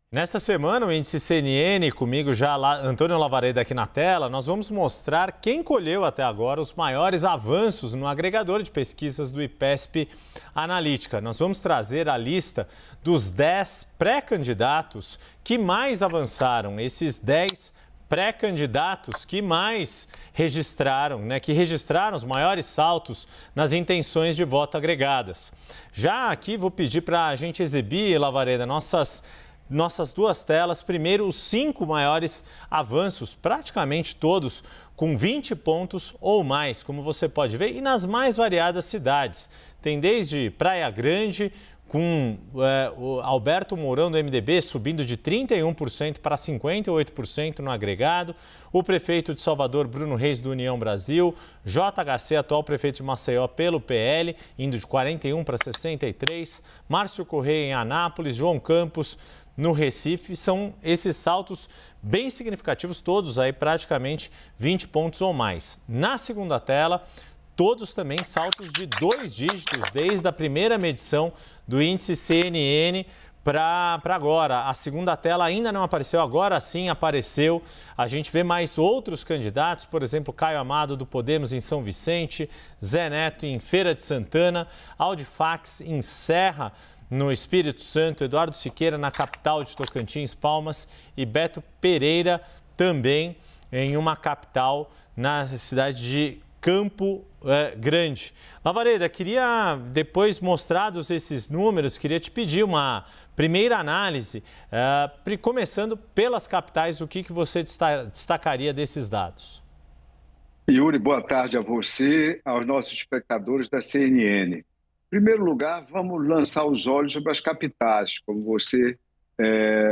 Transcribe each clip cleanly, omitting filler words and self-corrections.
Nesta semana, o índice CNN, comigo já Antônio Lavareda aqui na tela, nós vamos mostrar quem colheu até agora os maiores avanços no agregador de pesquisas do IPESP Analítica. Nós vamos trazer a lista dos 10 pré-candidatos que mais avançaram, esses 10 pré-candidatos que mais registraram, que registraram os maiores saltos nas intenções de voto agregadas. Já aqui vou pedir para a gente exibir, Lavareda, nossas duas telas. Primeiro, os 5 maiores avanços, praticamente todos com 20 pontos ou mais, como você pode ver, e nas mais variadas cidades. Tem desde Praia Grande, com o Alberto Mourão do MDB subindo de 31% para 58% no agregado, o prefeito de Salvador, Bruno Reis, do União Brasil, JHC, atual prefeito de Maceió pelo PL, indo de 41% para 63%, Márcio Correia em Anápolis, João Campos no Recife. São esses saltos bem significativos, todos aí praticamente 20 pontos ou mais. Na segunda tela, todos também saltos de 2 dígitos, desde a primeira medição do índice CNN para agora. A segunda tela ainda não apareceu, agora sim apareceu. A gente vê mais outros candidatos, por exemplo, Caio Amado do Podemos em São Vicente, Zé Neto em Feira de Santana, Audifax em Serra, no Espírito Santo, Eduardo Siqueira na capital de Tocantins, Palmas, e Beto Pereira também em uma capital na cidade de Campo Grande. Lavareda, queria, depois mostrados esses números, queria te pedir uma primeira análise, começando pelas capitais, o que você destacaria desses dados? Yuri, boa tarde a você, aos nossos espectadores da CNN. Em primeiro lugar, vamos lançar os olhos sobre as capitais, como você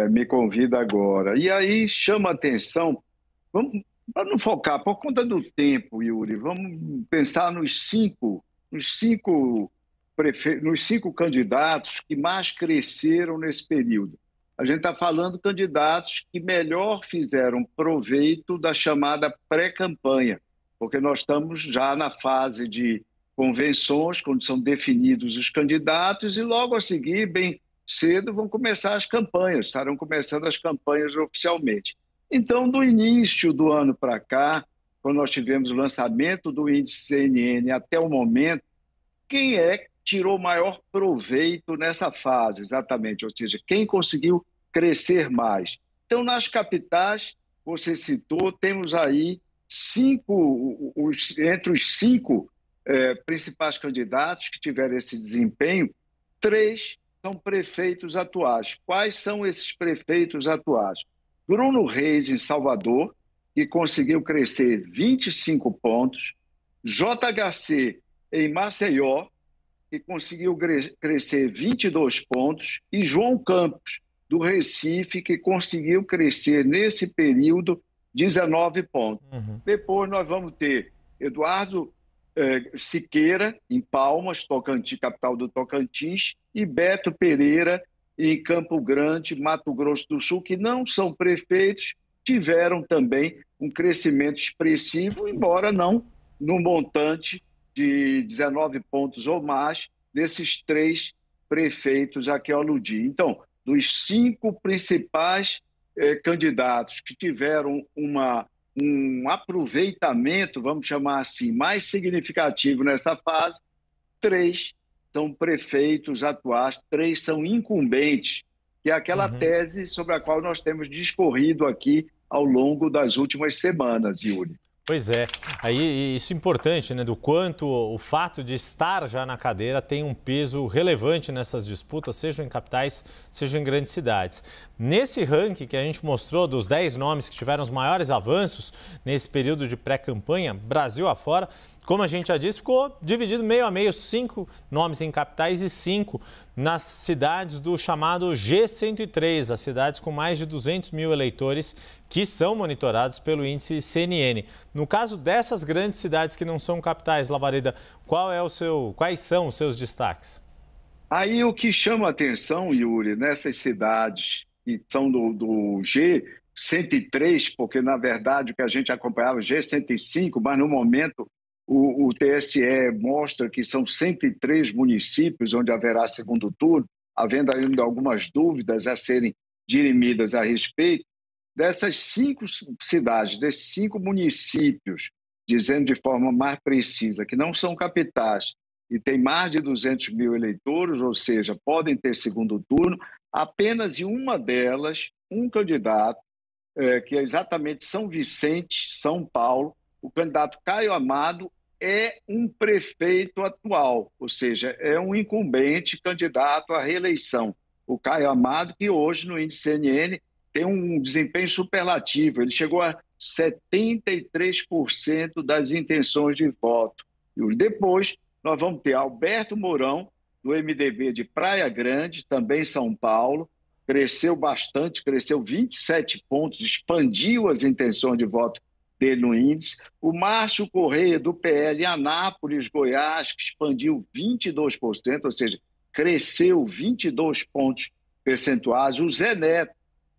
me convida agora. E aí chama a atenção, vamos não focar, por conta do tempo, Yuri, vamos pensar nos cinco candidatos que mais cresceram nesse período. A gente está falando de candidatos que melhor fizeram proveito da chamada pré-campanha, porque nós estamos já na fase de convenções, quando são definidos os candidatos, e logo a seguir, bem cedo, vão começar as campanhas, estarão começando as campanhas oficialmente. Então, do início do ano para cá, quando nós tivemos o lançamento do índice CNN até o momento, quem tirou maior proveito nessa fase, exatamente? Ou seja, quem conseguiu crescer mais? Então, nas capitais, você citou, temos aí entre os 5 principais candidatos que tiveram esse desempenho, 3 são prefeitos atuais. Quais são esses prefeitos atuais? Bruno Reis, em Salvador, que conseguiu crescer 25 pontos. JHC, em Maceió, que conseguiu crescer 22 pontos. E João Campos, do Recife, que conseguiu crescer, nesse período, 19 pontos. Depois nós vamos ter Eduardo Siqueira, em Palmas, Tocantins, capital do Tocantins, e Beto Pereira, em Campo Grande, Mato Grosso do Sul, que não são prefeitos, tiveram também um crescimento expressivo, embora não no montante de 19 pontos ou mais desses 3 prefeitos a que eu aludi. Então, dos 5 principais candidatos que tiveram um aproveitamento, vamos chamar assim, mais significativo nessa fase, 3 são prefeitos atuais, 3 são incumbentes, que é aquela tese sobre a qual nós temos discorrido aqui ao longo das últimas semanas, Yuri. Pois é, aí isso é importante, do quanto o fato de estar já na cadeira tem um peso relevante nessas disputas, seja em capitais, seja em grandes cidades. Nesse ranking que a gente mostrou dos 10 nomes que tiveram os maiores avanços nesse período de pré-campanha, Brasil afora, como a gente já disse, ficou dividido meio a meio, 5 nomes em capitais e 5 nas cidades do chamado G103, as cidades com mais de 200 mil eleitores que são monitorados pelo índice CNN. No caso dessas grandes cidades que não são capitais, Lavareda, quais são os seus destaques? Aí o que chama a atenção, Yuri, nessas cidades que são do G103, porque na verdade o que a gente acompanhava é o G105, mas no momento o TSE mostra que são 103 municípios onde haverá segundo turno, havendo ainda algumas dúvidas a serem dirimidas a respeito dessas 5 cidades, desses 5 municípios, dizendo de forma mais precisa que não são capitais e tem mais de 200 mil eleitores, ou seja, podem ter segundo turno, apenas em uma delas, um candidato, que é exatamente São Vicente, São Paulo, o candidato Caio Amado é um prefeito atual, ou seja, é um incumbente candidato à reeleição. O Caio Amado, que hoje no índice CNN tem um desempenho superlativo, ele chegou a 73% das intenções de voto. E depois nós vamos ter Alberto Mourão, do MDB de Praia Grande, também São Paulo, cresceu bastante, cresceu 27 pontos, expandiu as intenções de voto dele no índice. O Márcio Correia, do PL em Anápolis, Goiás, que expandiu 22%, ou seja, cresceu 22 pontos percentuais. O Zé Neto,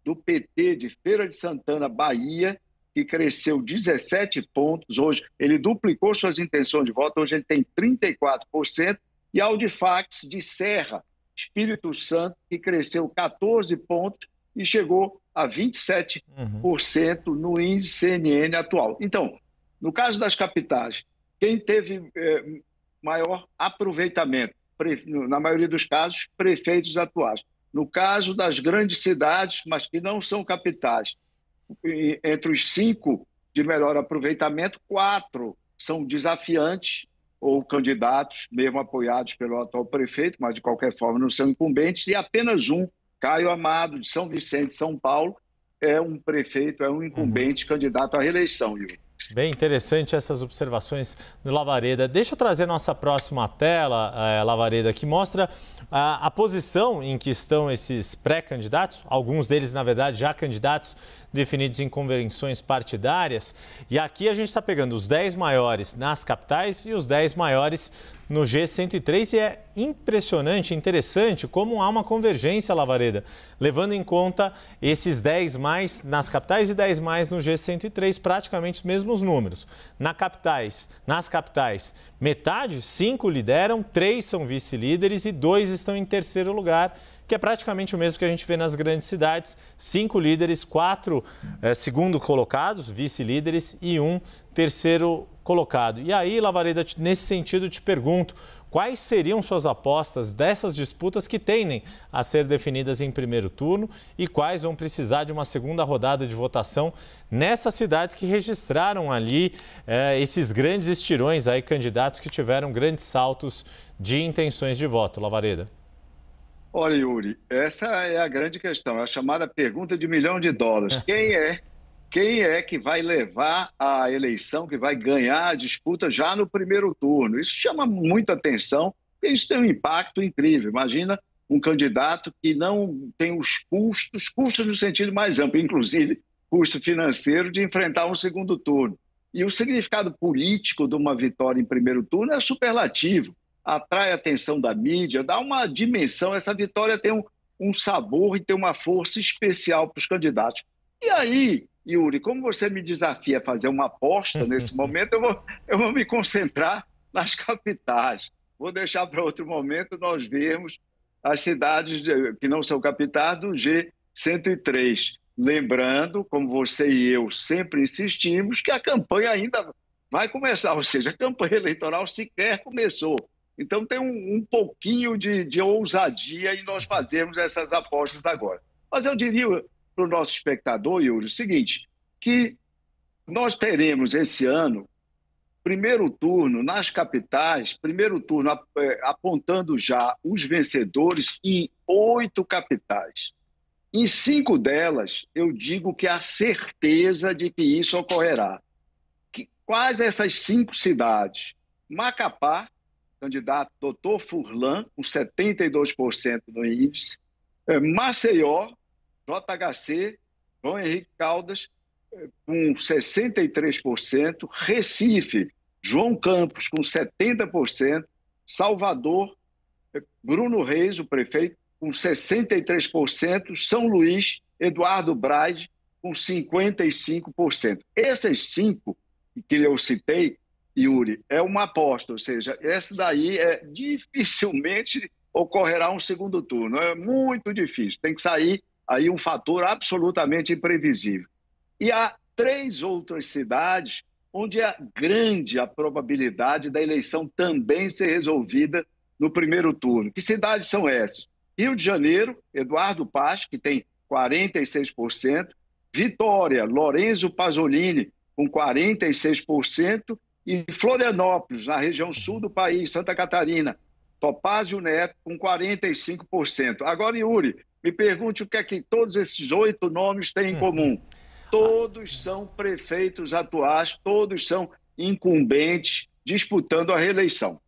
do PT de Feira de Santana, Bahia, que cresceu 17 pontos. Hoje ele duplicou suas intenções de voto, hoje ele tem 34%. E Audifax de Serra, Espírito Santo, que cresceu 14 pontos e chegou a 27% no índice CNN atual. Então, no caso das capitais, quem teve maior aproveitamento? Na maioria dos casos, prefeitos atuais. No caso das grandes cidades, mas que não são capitais, entre os 5 de melhor aproveitamento, 4 são desafiantes ou candidatos, mesmo apoiados pelo atual prefeito, mas de qualquer forma não são incumbentes, e apenas um, Caio Amado, de São Vicente, São Paulo, é um prefeito, é um incumbente candidato à reeleição, Yuri. Bem interessante essas observações do Lavareda. Deixa eu trazer nossa próxima tela, Lavareda, que mostra a posição em que estão esses pré-candidatos, alguns deles, na verdade, já candidatos definidos em convenções partidárias. E aqui a gente está pegando os 10 maiores nas capitais e os 10 maiores no G103, e é impressionante, interessante como há uma convergência, Lavareda, levando em conta esses 10 mais nas capitais e 10 mais no G103, praticamente os mesmos números. Nas capitais, metade, 5 lideram, 3 são vice-líderes e 2 estão em terceiro lugar, que é praticamente o mesmo que a gente vê nas grandes cidades, 5 líderes, 4 segundo colocados, vice-líderes e 1 terceiro colocado. E aí, Lavareda, nesse sentido, te pergunto, quais seriam suas apostas dessas disputas que tendem a ser definidas em primeiro turno e quais vão precisar de uma segunda rodada de votação nessas cidades que registraram ali esses grandes estirões, aí, candidatos que tiveram grandes saltos de intenções de voto, Lavareda? Olha, Yuri, essa é a grande questão, é a chamada pergunta de $1 milhão. Quem é que vai levar a eleição, que vai ganhar a disputa já no primeiro turno? Isso chama muita atenção, porque isso tem um impacto incrível. Imagina um candidato que não tem os custos no sentido mais amplo, inclusive custo financeiro, de enfrentar um segundo turno. E o significado político de uma vitória em primeiro turno é superlativo, atrai a atenção da mídia, dá uma dimensão, essa vitória tem um sabor e tem uma força especial para os candidatos. E aí, Yuri, como você me desafia a fazer uma aposta nesse momento, eu vou me concentrar nas capitais. Vou deixar para outro momento nós vermos as cidades que não são capitais do G103. Lembrando, como você e eu sempre insistimos, que a campanha ainda vai começar, ou seja, a campanha eleitoral sequer começou. Então tem um pouquinho de ousadia em nós fazermos essas apostas agora. Mas eu diria para o nosso espectador, Yuri, o seguinte, que nós teremos esse ano, primeiro turno nas capitais, primeiro turno apontando já os vencedores em 8 capitais. Em 5 delas, eu digo que há certeza de que isso ocorrerá. Quais essas 5 cidades? Macapá, candidato Dr. Furlan, com 72% no índice. Maceió, JHC, João Henrique Caldas, com 63%. Recife, João Campos, com 70%. Salvador, Bruno Reis, o prefeito, com 63%. São Luís, Eduardo Braide, com 55%. Essas 5 que eu citei, Yuri, é uma aposta, ou seja, essa daí dificilmente ocorrerá um segundo turno, é muito difícil, tem que sair aí um fator absolutamente imprevisível. E há 3 outras cidades onde é grande a probabilidade da eleição também ser resolvida no primeiro turno. Que cidades são essas? Rio de Janeiro, Eduardo Paes, que tem 46%, Vitória, Lorenzo Pasolini, com 46%, e Florianópolis, na região sul do país, Santa Catarina, Topázio Neto, com 45%. Agora, Yuri, me pergunte o que é que todos esses 8 nomes têm em comum. Todos são prefeitos atuais, todos são incumbentes disputando a reeleição.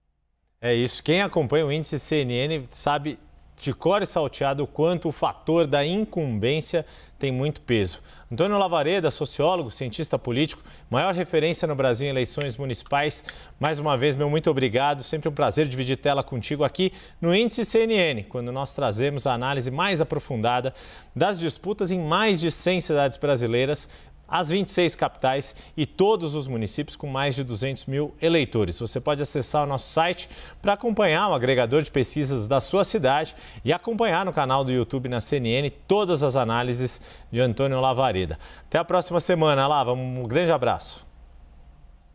É isso. Quem acompanha o índice CNN sabe de cor e salteado o quanto o fator da incumbência tem muito peso. Antônio Lavareda, sociólogo, cientista político, maior referência no Brasil em eleições municipais. Mais uma vez, meu muito obrigado. Sempre um prazer dividir tela contigo aqui no Índice CNN, quando nós trazemos a análise mais aprofundada das disputas em mais de 100 cidades brasileiras, as 26 capitais e todos os municípios com mais de 200 mil eleitores. Você pode acessar o nosso site para acompanhar o agregador de pesquisas da sua cidade e acompanhar no canal do YouTube na CNN todas as análises de Antônio Lavareda. Até a próxima semana, Lava. Um grande abraço.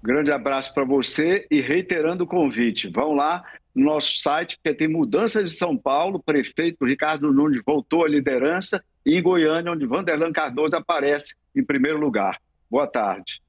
Grande abraço para você e reiterando o convite, vão lá no nosso site, porque tem mudança de São Paulo, o prefeito Ricardo Nunes voltou à liderança, e em Goiânia, onde Vanderlan Cardoso aparece em primeiro lugar. Boa tarde.